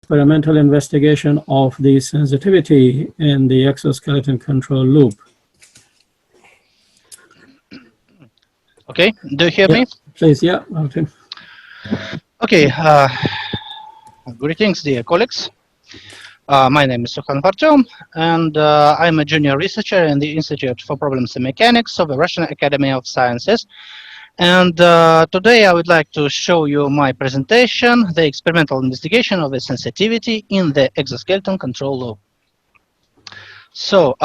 experimental investigation of the sensitivity in the exoskeleton control loop. Okay, do you hear me? Please, yeah, Artem. Okay, greetings, dear colleagues. My name is Sukhanov Artem, and I'm a junior researcher in the Institute for Problems in Mechanics of the Russian Academy of Sciences. And today I would like to show you my presentation, the experimental investigation of the sensitivity in the exoskeleton control loop. So,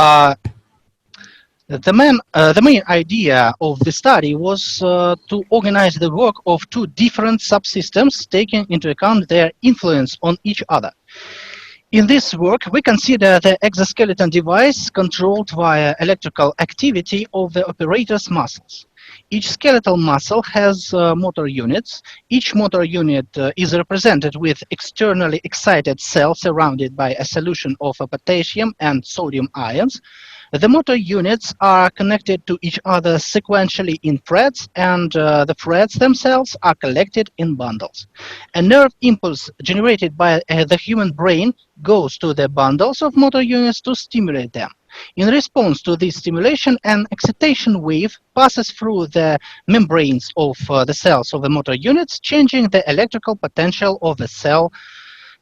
the main idea of the study was to organize the work of two different subsystems, taking into account their influence on each other. In this work, we consider the exoskeleton device controlled via electrical activity of the operator's muscles. Each skeletal muscle has motor units. Each motor unit is represented with externally excited cell surrounded by a solution of potassium and sodium ions. The motor units are connected to each other sequentially in threads, and the threads themselves are collected in bundles. A nerve impulse generated by the human brain goes to the bundles of motor units to stimulate them. In response to this stimulation, an excitation wave passes through the membranes of the cells of the motor units, changing the electrical potential of the cell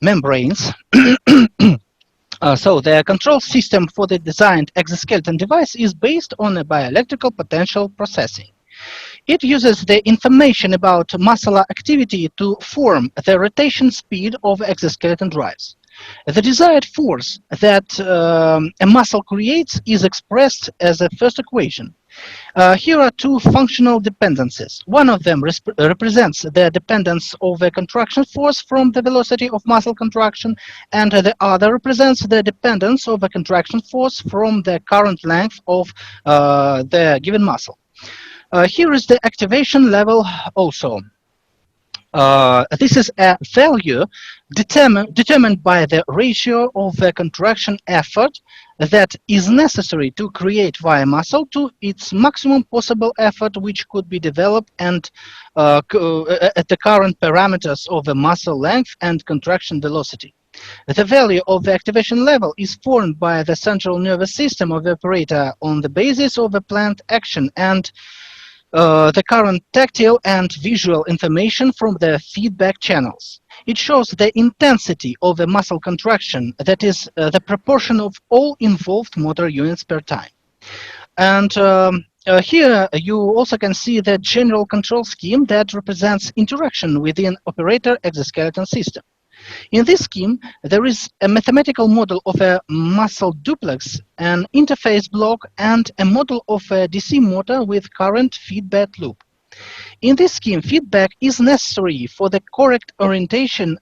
membranes. So the control system for the designed exoskeleton device is based on a bioelectrical potential processing. It uses the information about muscular activity to form the rotation speed of exoskeleton drives. The desired force that a muscle creates is expressed as a first equation. Here are two functional dependencies. One of them represents the dependence of a contraction force from the velocity of muscle contraction, and the other represents the dependence of a contraction force from the current length of the given muscle. Here is the activation level also. This is a value determined by the ratio of the contraction effort that is necessary to create via muscle to its maximum possible effort, which could be developed and at the current parameters of the muscle length and contraction velocity. The value of the activation level is formed by the central nervous system of the operator on the basis of the planned action and the current tactile and visual information from the feedback channels. It shows the intensity of the muscle contraction, that is, the proportion of all involved motor units per time. And here you also can see the general control scheme that represents interaction within operator exoskeleton system. In this scheme, there is a mathematical model of a muscle duplex, an interface block, and a model of a DC motor with current feedback loop. In this scheme, feedback is necessary for the correct orientation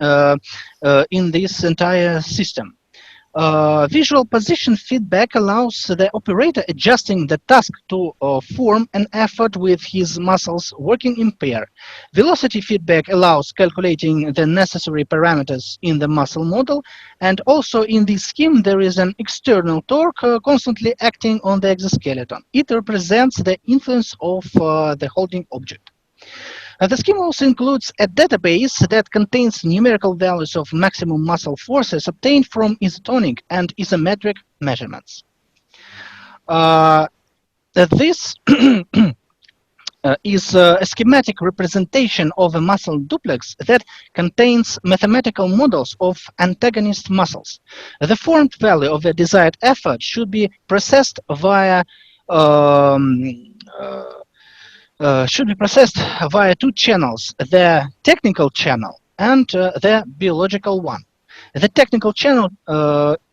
in this entire system. Visual position feedback allows the operator adjusting the task to form an effort with his muscles working in pair. Velocity feedback allows calculating the necessary parameters in the muscle model, and also in this scheme there is an external torque constantly acting on the exoskeleton. It represents the influence of the holding object. The scheme also includes a database that contains numerical values of maximum muscle forces obtained from isotonic and isometric measurements. This is a schematic representation of a muscle duplex that contains mathematical models of antagonist muscles. The formed value of the desired effort should be processed via two channels, the technical channel and the biological one. The technical channel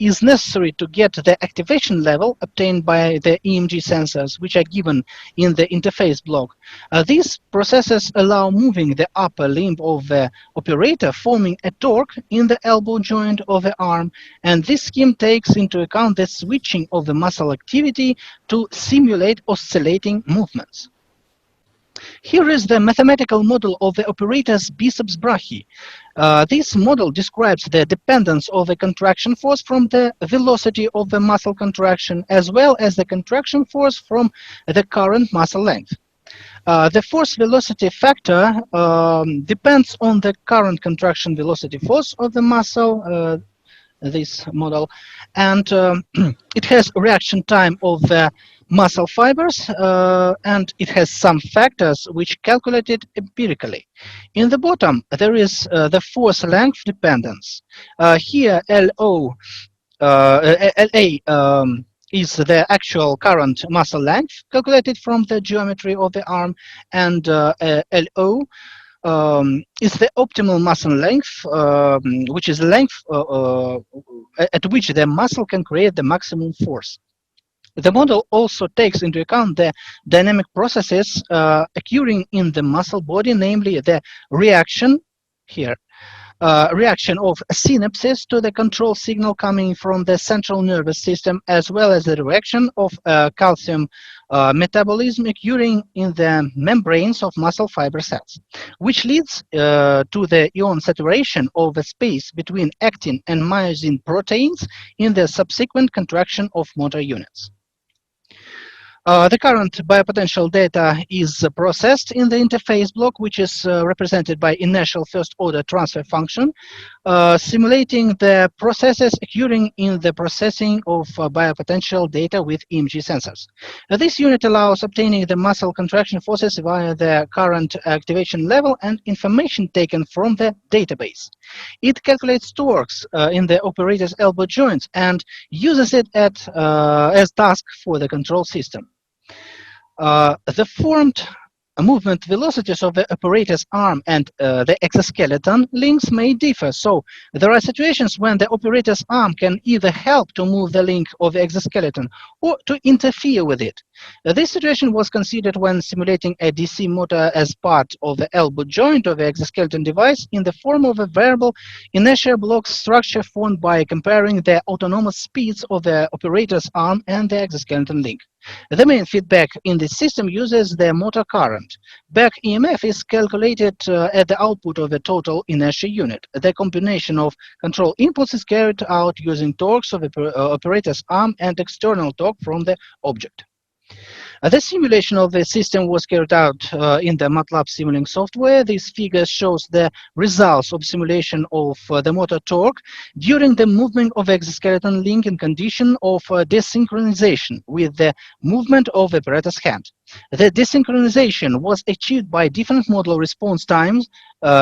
is necessary to get the activation level obtained by the EMG sensors, which are given in the interface block. These processes allow moving the upper limb of the operator, forming a torque in the elbow joint of the arm, and this scheme takes into account the switching of the muscle activity to simulate oscillating movements. Here is the mathematical model of the operator's biceps brachii. This model describes the dependence of the contraction force from the velocity of the muscle contraction, as well as the contraction force from the current muscle length. The force velocity factor depends on the current contraction velocity force of the muscle, this model, and it has reaction time of the muscle fibers, and it has some factors which calculated empirically. In the bottom, there is the force length dependence. Here, LO LA is the actual current muscle length calculated from the geometry of the arm, and LO is the optimal muscle length, which is the length at which the muscle can create the maximum force. The model also takes into account the dynamic processes occurring in the muscle body, namely the reaction here. Reaction of synapses to the control signal coming from the central nervous system, as well as the reaction of calcium metabolism occurring in the membranes of muscle fiber cells, which leads to the ion saturation of the space between actin and myosin proteins in the subsequent contraction of motor units. The current biopotential data is processed in the interface block, which is represented by inertial first-order transfer function, simulating the processes occurring in the processing of biopotential data with EMG sensors. This unit allows obtaining the muscle contraction forces via the current activation level and information taken from the database. It calculates torques in the operator's elbow joints and uses it as task for the control system. The formed movement velocities of the operator's arm and the exoskeleton links may differ. So there are situations when the operator's arm can either help to move the link of the exoskeleton or to interfere with it. This situation was considered when simulating a DC motor as part of the elbow joint of the exoskeleton device in the form of a variable inertia block structure formed by comparing the autonomous speeds of the operator's arm and the exoskeleton link. The main feedback in this system uses the motor current. Back EMF is calculated at the output of the total inertia unit. The combination of control inputs is carried out using torques of the operator's arm and external torque from the object. The simulation of the system was carried out in the MATLAB Simulink software. This figure shows the results of simulation of the motor torque during the movement of exoskeleton link in condition of desynchronization with the movement of the operator's hand. The desynchronization was achieved by different model response times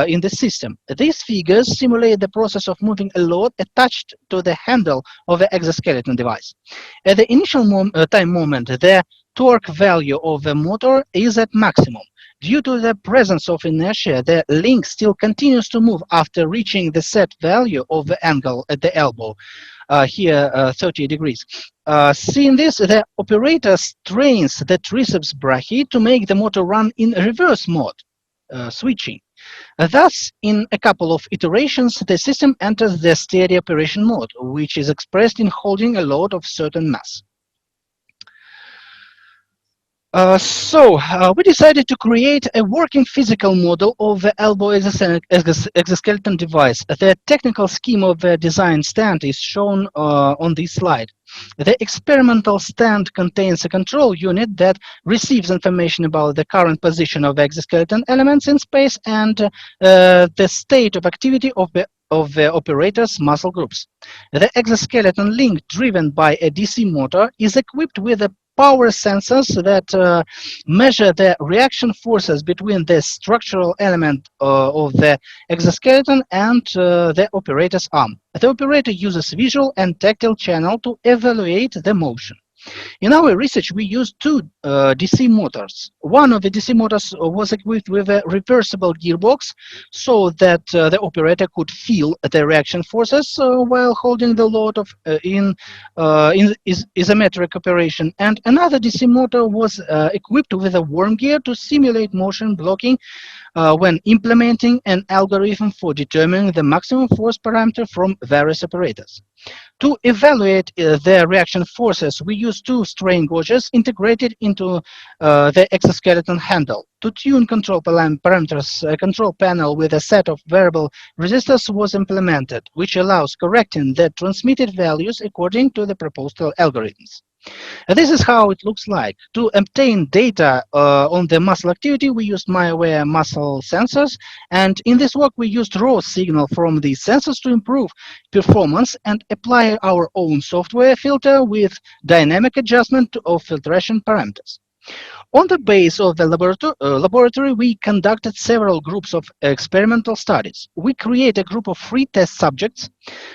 in the system. These figures simulate the process of moving a load attached to the handle of the exoskeleton device. At the initial time moment, the torque value of the motor is at maximum. Due to the presence of inertia, the link still continues to move after reaching the set value of the angle at the elbow, here 30 degrees. Seeing this, the operator strains the triceps brachii to make the motor run in reverse mode, switching. Thus, in a couple of iterations, the system enters the steady operation mode, which is expressed in holding a load of certain mass. We decided to create a working physical model of the elbow exoskeleton device. The technical scheme of the design stand is shown on this slide. The experimental stand contains a control unit that receives information about the current position of the exoskeleton elements in space and the state of activity of the operator's muscle groups. The exoskeleton link driven by a DC motor is equipped with a power sensors that measure the reaction forces between the structural element of the exoskeleton and the operator's arm. The operator uses visual and tactile channel to evaluate the motion. In our research, we used two DC motors. One of the DC motors was equipped with a reversible gearbox so that the operator could feel the reaction forces while holding the load in isometric operation. And another DC motor was equipped with a worm gear to simulate motion blocking when implementing an algorithm for determining the maximum force parameter from various operators. To evaluate the reaction forces, we use two strain gauges integrated into the exoskeleton handle. To tune control parameters, a control panel with a set of variable resistors was implemented, which allows correcting the transmitted values according to the proposed algorithms. This is how it looks like. To obtain data on the muscle activity, we used myAware muscle sensors, and in this work we used raw signal from these sensors to improve performance and apply our own software filter with dynamic adjustment of filtration parameters. On the base of the laboratory, we conducted several groups of experimental studies. We create a group of 3 test subjects.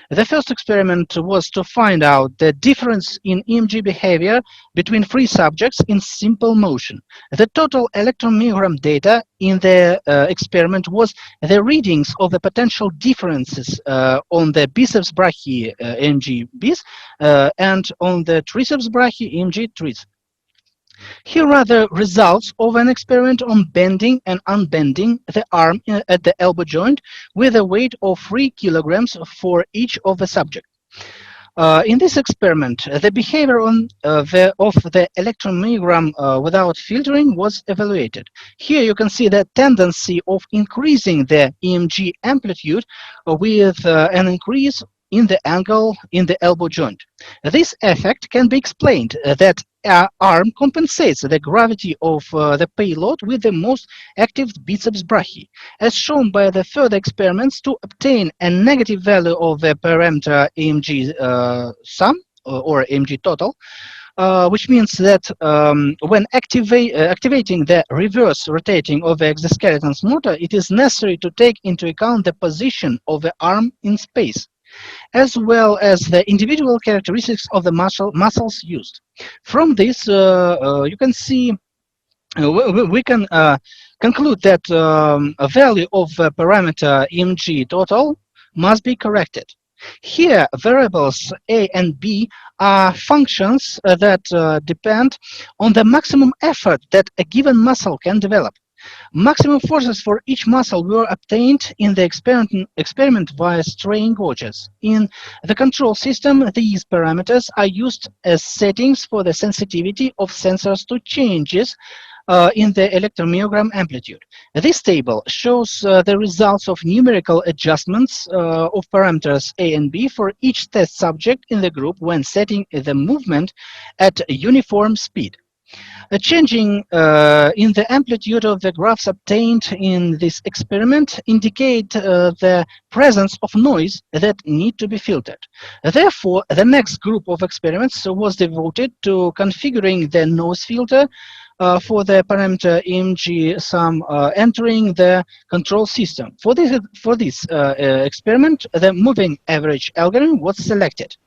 The first experiment was to find out the difference in EMG behavior between 3 subjects in simple motion. The total electromyogram data in the experiment was the readings of the potential differences on the biceps brachii EMG-based and on the triceps brachii EMG-triceps. Here are the results of an experiment on bending and unbending the arm at the elbow joint with a weight of 3 kilograms for each of the subjects. In this experiment, the behavior of the electromyogram without filtering was evaluated. Here you can see the tendency of increasing the EMG amplitude with an increase in the angle in the elbow joint. This effect can be explained that arm compensates the gravity of the payload with the most active biceps brachii. As shown by the further experiments, to obtain a negative value of the parameter EMG sum or EMG total, which means that when activating the reverse rotating of the exoskeleton's motor, it is necessary to take into account the position of the arm in space, as well as the individual characteristics of the muscles used. From this, you can see we can conclude that a value of parameter EMG total must be corrected. Here, variables A and B are functions that depend on the maximum effort that a given muscle can develop. Maximum forces for each muscle were obtained in the experiment via strain gauges. In the control system, these parameters are used as settings for the sensitivity of sensors to changes in the electromyogram amplitude. This table shows the results of numerical adjustments of parameters A and B for each test subject in the group when setting the movement at uniform speed. Changing in the amplitude of the graphs obtained in this experiment indicate the presence of noise that need to be filtered. Therefore, the next group of experiments was devoted to configuring the noise filter for the parameter EMG sum entering the control system. For this experiment, the moving average algorithm was selected.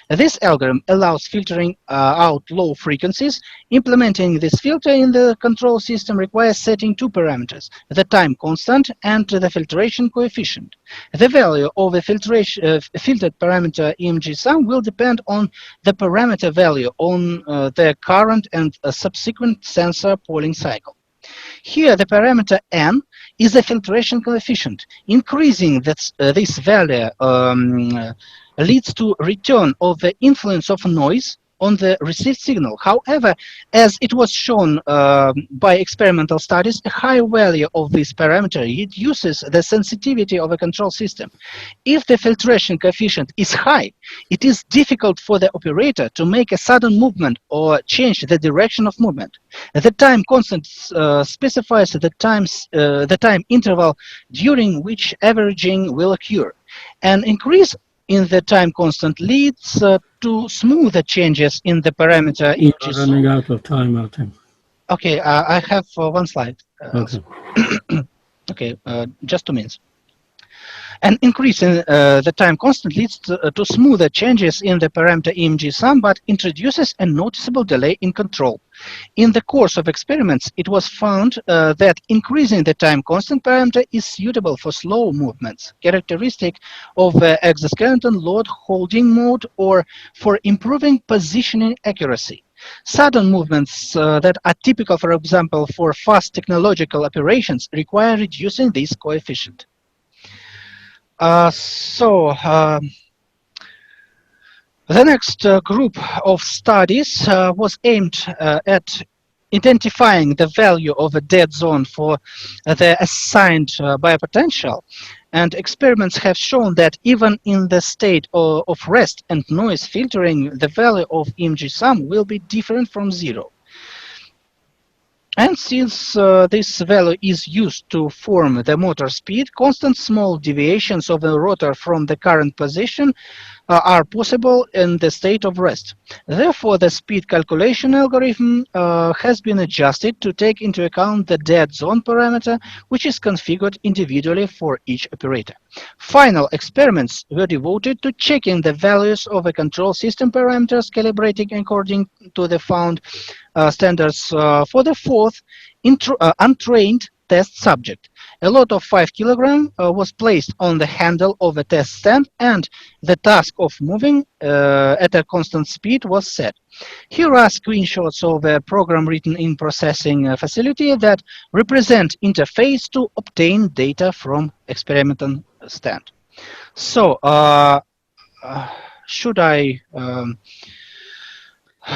This algorithm allows filtering out low frequencies. Implementing this filter in the control system requires setting 2 parameters, the time constant and the filtration coefficient. The value of the filtered parameter EMG sum will depend on the parameter value on the current and subsequent sensor polling cycle. Here, the parameter n is the filtration coefficient. Increasing this value leads to return of the influence of noise on the received signal. However, as it was shown by experimental studies, a high value of this parameter reduces the sensitivity of a control system. If the filtration coefficient is high, it is difficult for the operator to make a sudden movement or change the direction of movement. The time constant specifies the time interval during which averaging will occur. An increase in the time constant leads to smoother changes in the parameter You're EMG. running out of time, Artem. Okay, I have one slide. Okay. Okay, just 2 minutes. An increase in the time constant leads to smoother changes in the parameter EMG sum, but introduces a noticeable delay in control. In the course of experiments, it was found that increasing the time constant parameter is suitable for slow movements, characteristic of the exoskeleton load holding mode, or for improving positioning accuracy. Sudden movements that are typical, for example, for fast technological operations require reducing this coefficient. The next group of studies was aimed at identifying the value of a dead zone for the assigned biopotential And experiments have shown that even in the state of rest and noise filtering, the value of EMG sum will be different from 0. And since this value is used to form the motor speed, constant small deviations of the rotor from the current position are possible in the state of rest. Therefore, the speed calculation algorithm has been adjusted to take into account the dead zone parameter, which is configured individually for each operator. Final experiments were devoted to checking the values of a control system parameters, calibrating according to the found standards for the fourth untrained test subject. A lot of 5 kg was placed on the handle of a test stand, and the task of moving at a constant speed was set. Here are screenshots of a program written in processing facility that represent interface to obtain data from experimental stand. So, should I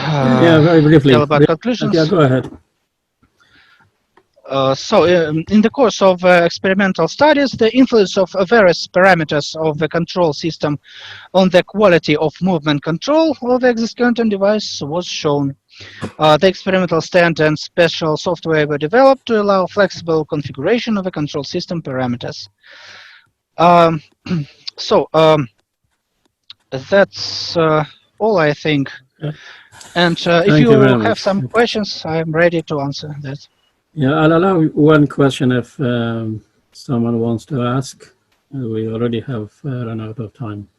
yeah, very briefly. tell about conclusions? Yeah, go ahead. In the course of experimental studies, the influence of various parameters of the control system on the quality of movement control of the exoskeleton device was shown. The experimental stand and special software were developed to allow flexible configuration of the control system parameters. That's all, I think. Yeah. And if you have some questions, I'm ready to answer that. Yeah, I'll allow one question if someone wants to ask. We already have run out of time.